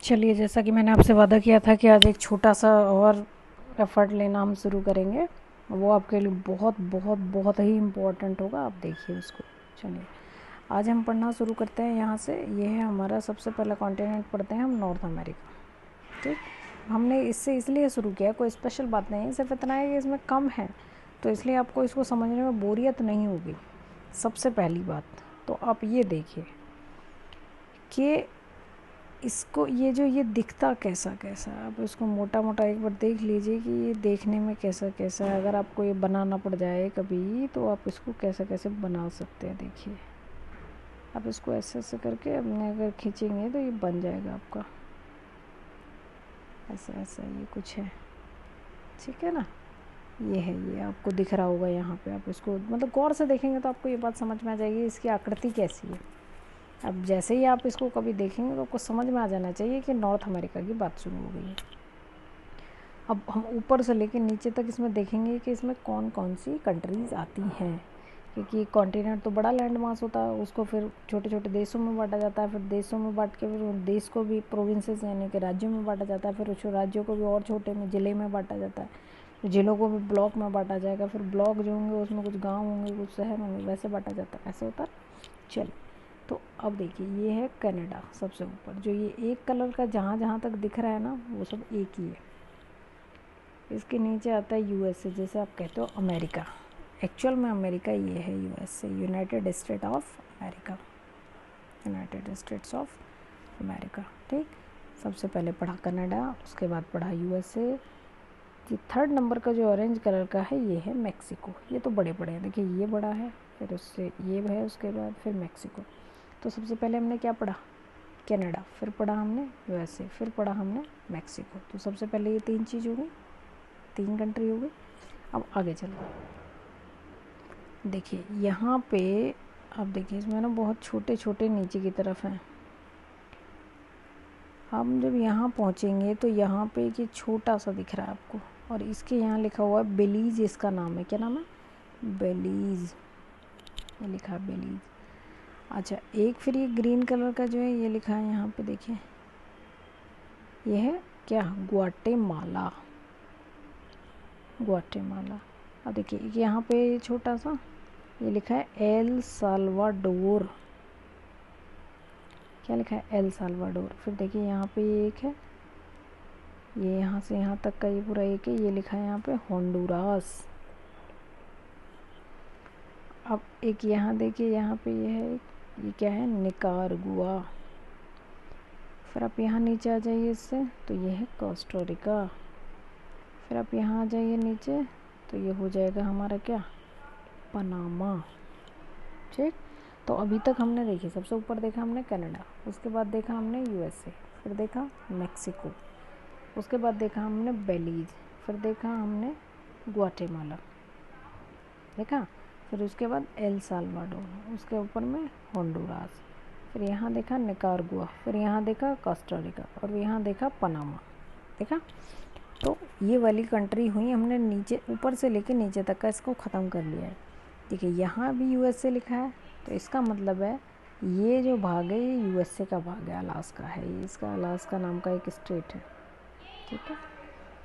चलिए, जैसा कि मैंने आपसे वादा किया था कि आज एक छोटा सा और एफ़र्ट लेना हम शुरू करेंगे। वो आपके लिए बहुत बहुत बहुत ही इम्पोर्टेंट होगा। आप देखिए उसको। चलिए, आज हम पढ़ना शुरू करते हैं यहाँ से। ये है हमारा सबसे पहला कॉन्टिनेंट, पढ़ते हैं हम नॉर्थ अमेरिका। ठीक, हमने इससे इसलिए शुरू किया, कोई स्पेशल बात नहीं है, सिर्फ इतना है कि इसमें कम है, तो इसलिए आपको इसको समझने में बोरियत नहीं होगी। सबसे पहली बात तो आप ये देखिए कि इसको ये दिखता कैसा कैसा है। आप इसको मोटा मोटा एक बार देख लीजिए कि ये देखने में कैसा कैसा है। अगर आपको ये बनाना पड़ जाए कभी, तो आप इसको कैसे कैसे बना सकते हैं। देखिए, आप इसको ऐसे ऐसे करके अपने अगर खींचेंगे तो ये बन जाएगा आपका। ऐसा ऐसा ये कुछ है, ठीक है ना। ये है, ये आपको दिख रहा होगा यहाँ पे। आप इसको मतलब गौर से देखेंगे तो आपको ये बात समझ में आ जाएगी इसकी आकृति कैसी है। अब जैसे ही आप इसको कभी देखेंगे तो आपको समझ में आ जाना चाहिए कि नॉर्थ अमेरिका की बात शुरू हो गई है। अब हम ऊपर से लेकर नीचे तक इसमें देखेंगे कि इसमें कौन कौन सी कंट्रीज़ आती हैं, क्योंकि कॉन्टिनेंट तो बड़ा लैंड मास होता है, उसको फिर छोटे छोटे देशों में बांटा जाता है। फिर देशों में बांट के फिर उन देश को भी प्रोविंसेस यानी कि राज्यों में बांटा जाता है। फिर उस राज्यों को भी और छोटे में ज़िले में बांटा जाता है। फिर ज़िलों को भी ब्लॉक में बांटा जाएगा। फिर ब्लॉक जो होंगे उसमें कुछ गाँव होंगे, कुछ शहर होंगे, वैसे बांटा जाता है। ऐसे होता है। चलिए, तो अब देखिए, ये है कनाडा सबसे ऊपर। जो ये एक कलर का जहाँ जहाँ तक दिख रहा है ना, वो सब एक ही है। इसके नीचे आता है यूएसए, जैसे आप कहते हो अमेरिका। एक्चुअल में अमेरिका ये है USA, United state of America, United states of America. ठीक, सबसे पहले पढ़ा कनाडा, उसके बाद पढ़ा यूएसए। ये थर्ड नंबर का जो ऑरेंज कलर का है, ये है मैक्सिको। ये तो बड़े बड़े हैं, देखिए ये बड़ा है, फिर उससे ये है, उसके बाद फिर मैक्सिको। तो सबसे पहले हमने क्या पढ़ा? कनाडा, फिर पढ़ा हमने यूएसए, फिर पढ़ा हमने मैक्सिको। तो सबसे पहले ये तीन चीज़ हो गई, तीन कंट्री हो गई। अब आगे चलो, देखिए यहाँ पे आप देखिए, इसमें ना बहुत छोटे छोटे नीचे की तरफ हैं। हम जब यहाँ पहुँचेंगे तो यहाँ पे ये छोटा सा दिख रहा है आपको, और इसके यहाँ लिखा हुआ है बेलीज़। इसका नाम है, क्या नाम है? बेलीज़, ये लिखा है बेलीज़। अच्छा, एक फिर ये ग्रीन कलर का जो है ये लिखा है यहाँ पे, देखिए ये है क्या? Guatemala, Guatemala. अब देखिए यहाँ पे छोटा सा ये लिखा है एल साल्वाडोर। क्या लिखा है? El Salvador. फिर देखिए यहाँ पे ये एक है, ये यहाँ से यहाँ तक का ये पूरा एक है, ये लिखा है यहाँ पे होंडुरास। अब एक यहाँ देखिए, यहाँ पे ये है, ये क्या है? निकारागुआ। फिर आप यहाँ नीचे आ जाइए इससे, तो ये है कोस्टा-रिका। फिर आप यहाँ आ जाइए नीचे, तो ये हो जाएगा हमारा क्या? पनामा। ठीक, तो अभी तक हमने देखिए, सबसे ऊपर देखा हमने कनाडा, उसके बाद देखा हमने यूएसए, फिर देखा मैक्सिको, उसके बाद देखा हमने बेलीज़, फिर देखा हमने ग्वाटेमाला, देखा। फिर उसके बाद एल साल्वाडोर, उसके ऊपर में होंडुरास, फिर यहाँ देखा निकारागुआ, फिर यहाँ देखा कोस्टा-रिका, और यहाँ देखा पनामा, देखा। तो ये वाली कंट्री हुई, हमने नीचे ऊपर से लेके नीचे तक का इसको ख़त्म कर लिया है। देखिए यहाँ भी यूएसए लिखा है, तो इसका मतलब है ये जो भाग है ये यूएसए का भाग है, अलास्का है ये, इसका अलास्का नाम का एक स्टेट है। ठीक है,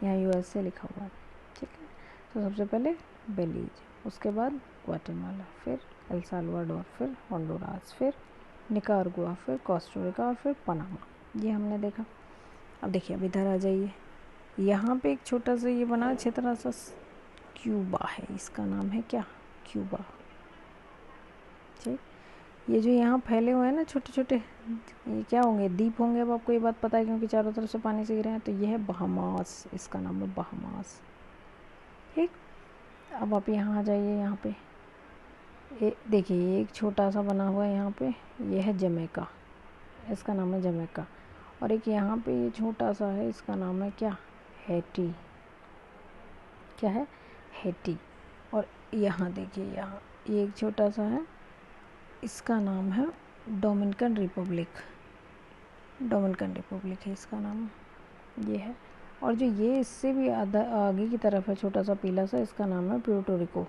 यहाँ यूएसए लिखा हुआ है। ठीक है, तो सबसे पहले बेलीज, उसके बाद ग्वाटेमाला, फिर एल साल्वाडोर, फिर होंडुरास, फिर निकारागुआ, फिर कोस्टा-रिका, और फिर पनामा। ये हमने देखा। अब देखिए, अब इधर आ जाइए, यहाँ पे एक छोटा सा ये बना क्षेत्र सा, क्यूबा है, इसका नाम है क्या? क्यूबा। ठीक, ये जो यहाँ फैले हुए हैं ना छोटे छोटे, ये क्या होंगे? द्वीप होंगे। अब आपको ये बात पता है क्योंकि चारों तरफ से पानी से घिरे हैं। तो ये है बहामास, इसका नाम है बहामास। ठीक, अब आप यहाँ आ जाइए, यहाँ पे देखिए एक छोटा सा बना हुआ है यहाँ पे, ये है जमैका, इसका नाम है जमैका। और एक यहाँ पे ये छोटा सा है, इसका नाम है क्या? हैटी। क्या है? हैटी। और यहाँ देखिए, यहाँ ये एक छोटा सा है, इसका नाम है डोमिनिकन रिपब्लिक, डोमिनिकन रिपब्लिक है इसका नाम, ये है। और जो ये इससे भी आगे की तरफ है छोटा सा पीला सा, इसका नाम है प्यूर्टो रिको,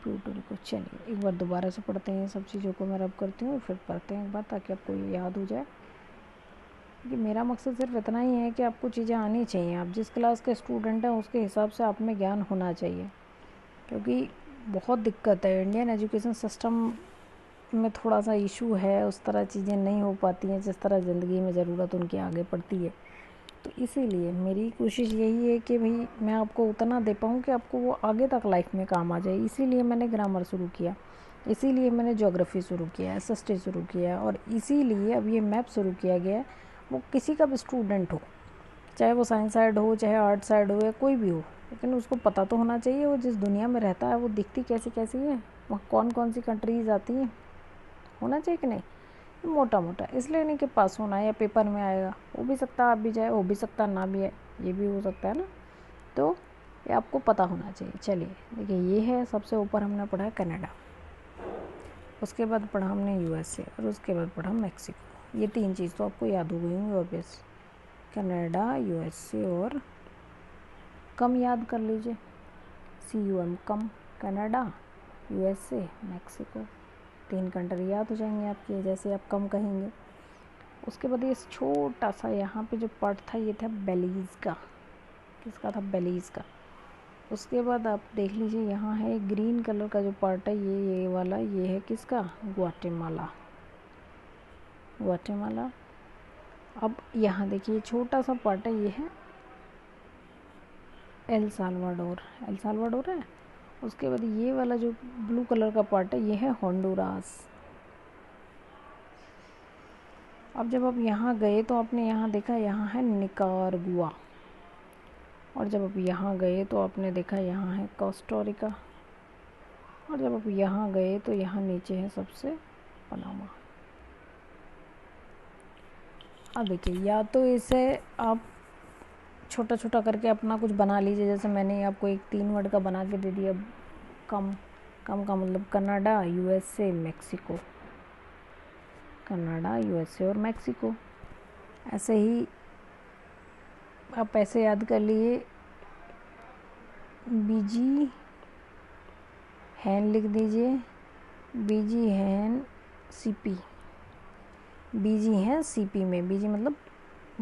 प्यूर्टो रिको। चलिए एक बार दोबारा से पढ़ते हैं सब चीज़ों को, मैं रब करती हूँ, फिर पढ़ते हैं एक बार ताकि आपको ये याद हो जाए। कि मेरा मकसद सिर्फ इतना ही है कि आपको चीज़ें आनी चाहिए, आप जिस क्लास के स्टूडेंट हैं उसके हिसाब से आप में ज्ञान होना चाहिए, क्योंकि बहुत दिक्कत है इंडियन एजुकेशन सिस्टम में, थोड़ा सा इशू है, उस तरह चीज़ें नहीं हो पाती हैं जिस तरह ज़िंदगी में ज़रूरत उनकी आगे पड़ती है। तो इसीलिए मेरी कोशिश यही है कि भाई मैं आपको उतना दे पाऊँ कि आपको वो आगे तक लाइफ में काम आ जाए। इसीलिए मैंने ग्रामर शुरू किया, इसीलिए मैंने ज्योग्राफी शुरू किया, एसएसटी शुरू किया, और इसीलिए अब ये मैप शुरू किया गया है। वो किसी का भी स्टूडेंट हो, चाहे वो साइंस साइड हो, चाहे आर्ट साइड हो, या कोई भी हो, लेकिन उसको पता तो होना चाहिए वो जिस दुनिया में रहता है वो दिखती कैसी कैसी है, वहाँ कौन कौन सी कंट्रीज़ आती हैं, होना चाहिए कि नहीं। मोटा मोटा इसलिए नहीं कि पास होना है या पेपर में आएगा, हो भी सकता है आप भी जाए, हो भी सकता है ना भी आए, ये भी हो सकता है ना। तो ये आपको पता होना चाहिए। चलिए देखिए, ये है सबसे ऊपर हमने पढ़ा है कनाडा, उसके बाद पढ़ा हमने यूएसए, और उसके बाद पढ़ा मैक्सिको। ये 3 चीज़ तो आपको याद हो गई होंगी ऑब्वियस, कनाडा, यूएसए और कम याद कर लीजिए, CUM कम, कनाडा, यूएसए, मैक्सिको, 3 कंट्री याद हो जाएंगे आपके जैसे आप कम कहेंगे। उसके बाद ये छोटा सा यहाँ पे जो पार्ट था ये था बेलीज़ का, किसका था, बेलीज़ का। उसके बाद आप देख लीजिए यहाँ है ग्रीन कलर का जो पार्ट है, ये वाला, ये है किसका, ग्वाटेमाला, ग्वाटेमाला। अब यहाँ देखिए छोटा सा पार्ट है, ये है एल साल्वाडोर, एल साल्वाडोर है। उसके बाद ये वाला जो ब्लू कलर का पार्ट है ये है होंडुरास। अब जब आप यहाँ गए तो आपने यहाँ देखा यहाँ है निकारागुआ, और जब आप यहाँ गए तो आपने देखा यहाँ है कोस्टारिका, और जब आप यहाँ गए तो यहाँ नीचे है सबसे पनामा। अब देखिए, या तो इसे आप छोटा छोटा करके अपना कुछ बना लीजिए, जैसे मैंने आपको एक 3 वर्ड का बना के दे दिया, कम, कम का मतलब Canada, USA, Mexico, Canada, USA और मैक्सिको। ऐसे ही आप ऐसे याद कर लिए, बीजी हैन लिख दीजिए, बीजी हैन सीपी, बीजी हैं सीपी में, बीजी मतलब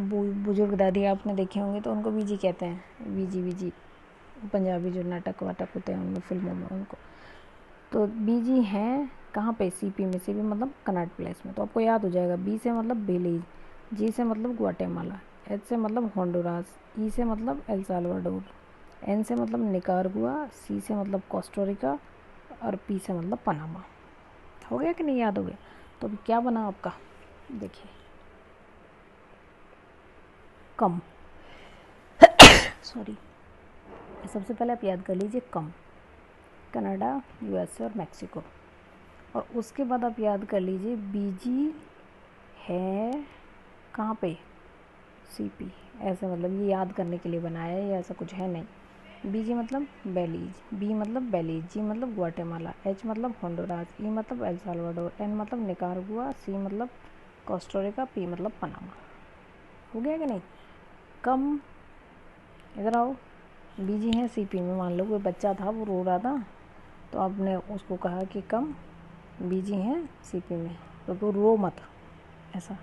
बुजुर्ग दादी आपने देखे होंगे तो उनको बीजी कहते हैं, बीजी बीजी पंजाबी जो नाटक वाटक होते हैं उनमें, फिल्मों में उनको। तो बीजी हैं कहाँ पे, सीपी में, सीपी मतलब कनाट प्लेस में। तो आपको याद हो जाएगा, बी से मतलब बेलीज, जी से मतलब ग्वाटेमाला, एच से मतलब होंडुरास, ई से मतलब एल साल्वाडोर, एन से मतलब निकारागुआ, सी से मतलब कोस्टारिका, और पी से मतलब पनामा। हो गया कि नहीं याद हो गया। तो अभी क्या बना आपका, देखिए, कम सॉरी, सबसे पहले आप याद कर लीजिए कम, कनाडा, यूएसए और मैक्सिको, और उसके बाद आप याद कर लीजिए बीजी है कहाँ पे, सीपी। ऐसे मतलब ये याद करने के लिए बनाया है, ये ऐसा कुछ है नहीं। बीजी मतलब बेलीज, बी मतलब बेलीज, जी मतलब ग्वाटेमाला, एच मतलब होंडुरास, ई मतलब एल साल्वाडोर, एन मतलब निकारागुआ, सी मतलब कोस्टारिका, पी मतलब पनामा। हो गया कि नहीं। कम, इधर आओ, बीजी हैं सीपी में, मान लो कोई बच्चा था वो रो रहा था, तो आपने उसको कहा कि कम, बीजी हैं सीपी में, तो तू रो मत, ऐसा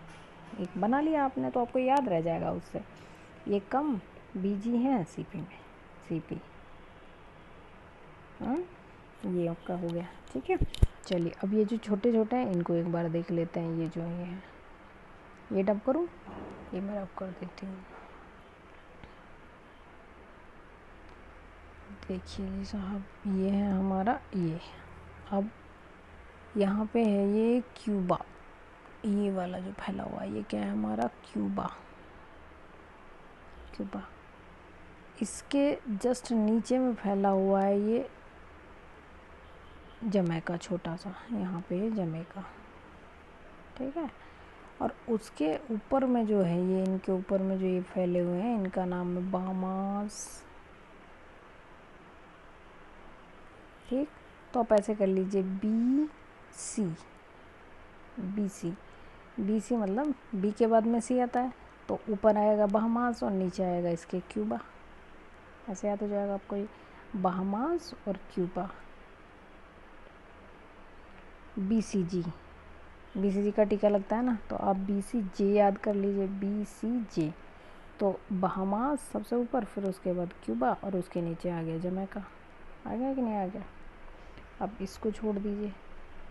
एक बना लिया आपने, तो आपको याद रह जाएगा उससे, ये कम, बीजी हैं सीपी में, सीपी। ये आपका हो गया, ठीक है। चलिए अब ये जो छोटे छोटे हैं इनको एक बार देख लेते हैं। ये जो ये हैं, ये डब करूँ, ये मैं डब कर देती हूँ। देखिए साहब, ये है हमारा ये। अब यहाँ पे है ये क्यूबा, ये वाला जो फैला हुआ है ये क्या है हमारा, क्यूबा, क्यूबा। इसके जस्ट नीचे में फैला हुआ है ये जमैका, छोटा सा यहाँ पे है जमैका, ठीक है। और उसके ऊपर में जो है ये, इनके ऊपर में जो ये फैले हुए हैं इनका नाम है बाहामास, ठीक। तो आप ऐसे कर लीजिए, B C, B C, B C मतलब बी के बाद में सी आता है, तो ऊपर आएगा बाहामास और नीचे आएगा इसके क्यूबा। ऐसे याद हो जाएगा आपको ये, बाहामास और क्यूबा, BCG, BCG का टीका लगता है ना, तो आप BCJ याद कर लीजिए, BCJ। तो बहामास सबसे ऊपर, फिर उसके बाद क्यूबा और उसके नीचे आ गया जमैका। आ गया कि नहीं आ गया? अब इसको छोड़ दीजिए,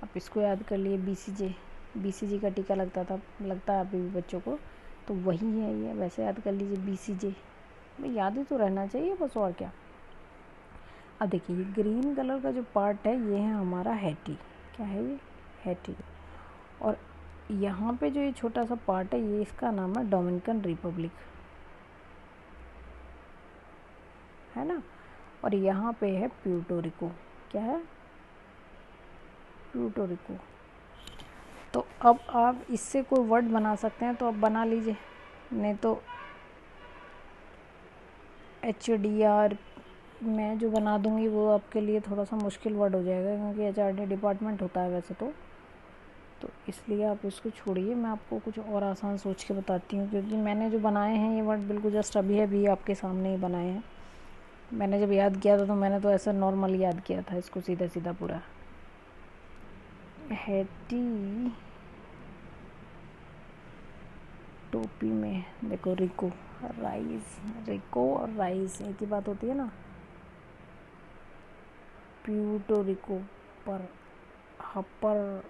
अब इसको याद कर लिए BCJ। BCG का टीका लगता है अभी भी बच्चों को, तो वही है ये, वैसे याद कर लीजिए BCJ। भाई याद ही तो रहना चाहिए बस, और क्या। अब देखिए ये ग्रीन कलर का जो पार्ट है ये है हमारा हैटी। क्या है ये? हैटी। और यहाँ पे जो ये छोटा सा पार्ट है ये इसका नाम है डोमिनिकन रिपब्लिक, है ना। और यहाँ पे है प्यूर्टो रिको। क्या है? Puerto Rico. तो अब आप इससे कोई वर्ड बना सकते हैं तो अब बना लीजिए, नहीं तो HDR मैं जो बना दूंगी वो आपके लिए थोड़ा सा मुश्किल वर्ड हो जाएगा, क्योंकि HRD डिपार्टमेंट होता है वैसे तो इसलिए आप इसको छोड़िए। मैं आपको कुछ और आसान सोच के बताती हूँ, क्योंकि मैंने जो बनाए हैं ये वर्ड बिल्कुल जस्ट अभी आपके सामने ही बनाए हैं। मैंने जब याद किया था तो मैंने तो ऐसा नॉर्मल याद किया था इसको, सीधा सीधा पूरा। हैटी टोपी में देखो रिको, राइस, रिको और राइस एक ही बात होती है ना। प्यूर्टो रिको पर हपर्ड,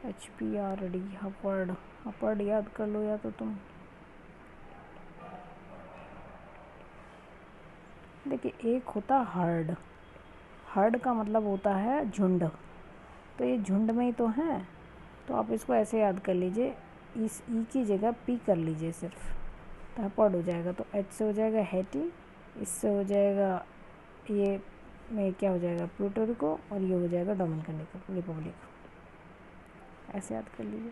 HPRD, हपर्ड याद कर लो या तो तुम। देखिए एक होता हर्ड, हर्ड का मतलब होता है झुंड, तो ये झुंड में ही तो है। तो आप इसको ऐसे याद कर लीजिए, इस ई की जगह पी कर लीजिए सिर्फ, तो हपर्ड हो जाएगा। तो H से हो जाएगा हैटी, इससे हो जाएगा ये में क्या हो जाएगा प्यूर्टो रिको, और ये हो जाएगा डोमिनिकन रिपब्लिक। ऐसे याद कर लीजिए,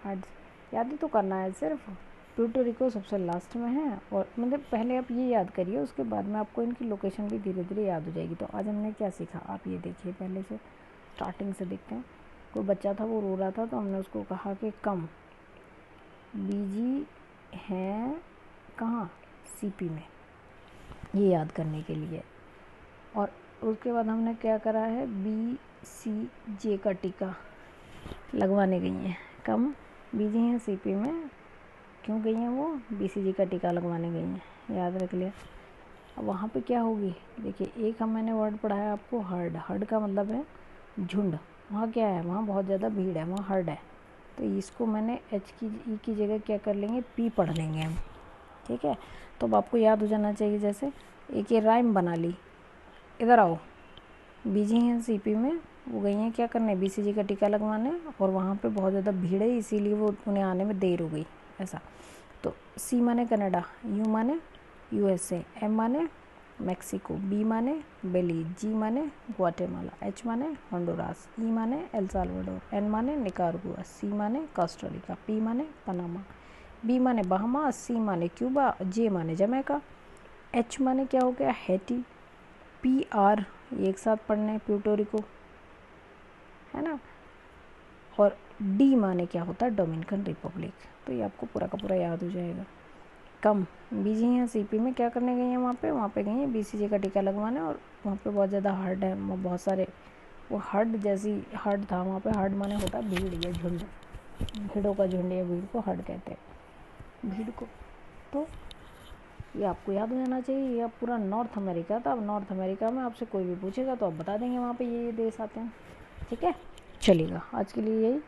हार्ड याद ही तो करना है सिर्फ। प्यूर्टो रिको सबसे लास्ट में है, और मतलब पहले आप ये याद करिए, उसके बाद में आपको इनकी लोकेशन भी धीरे धीरे याद हो जाएगी। तो आज हमने क्या सीखा आप ये देखिए, पहले से स्टार्टिंग से देखते हैं। कोई बच्चा था वो रो रहा था, तो हमने उसको कहा कि कम, बीजी है कहाँ? CP में, ये याद करने के लिए। और उसके बाद हमने क्या करा है, BCJ का टीका लगवाने गई हैं। कम बीजी हैं CP में, क्यों गई हैं वो? BCG का टीका लगवाने गई हैं, याद रख लिया। अब वहाँ पे क्या होगी, देखिए एक मैंने वर्ड पढ़ाया आपको हर्ड, हर्ड का मतलब है झुंड। वहाँ क्या है? वहाँ बहुत ज़्यादा भीड़ है, वहाँ हर्ड है। तो इसको मैंने H की E की जगह क्या कर लेंगे, P पढ़ लेंगे हम, ठीक है। तो अब आपको याद हो जाना चाहिए, जैसे एक ये राइम बना ली। इधर आओ, बीजी हैं CP में, वो गई हैं क्या करने, BCG का टीका लगवाने, और वहाँ पे बहुत ज़्यादा भीड़ है इसीलिए वो उन्हें आने में देर हो गई, ऐसा। तो C माने कनाडा, U माने USA, M माने मैक्सिको, B माने बेलीज, G माने ग्वाटेमाला, H माने होंडुरास, E माने एल साल्वाडोर, N माने निकारागुआ, C माने कोस्टारिका, P माने पनामा, B माने बहामास, C माने क्यूबा, J माने जमैका, H माने क्या हो गया, हैटी, PR ये एक साथ पढ़ने प्यूर्टो रिको, है ना। और D माने क्या होता है, डोमिनिकन रिपब्लिक। तो ये आपको पूरा का पूरा याद हो जाएगा। कम बीजी हैं CP में, क्या करने गई हैं वहाँ पे गई हैं BCG का टीका लगवाने, और वहाँ पे बहुत ज़्यादा हर्ड है, बहुत सारे वो हर्ड जैसी हर्ड था वहाँ पे। हर्ड माने होता है भीड़ या झुंड, भीड़ों का झुंड या भीड़ को हर्ड कहते हैं, भीड़ को। तो ये आपको याद हो जाना चाहिए। ये पूरा नॉर्थ अमेरिका था। अब नॉर्थ अमेरिका में आपसे कोई भी पूछेगा तो आप बता देंगे वहाँ पे ये देश आते हैं, ठीक है। चलिएगा आज के लिए यही।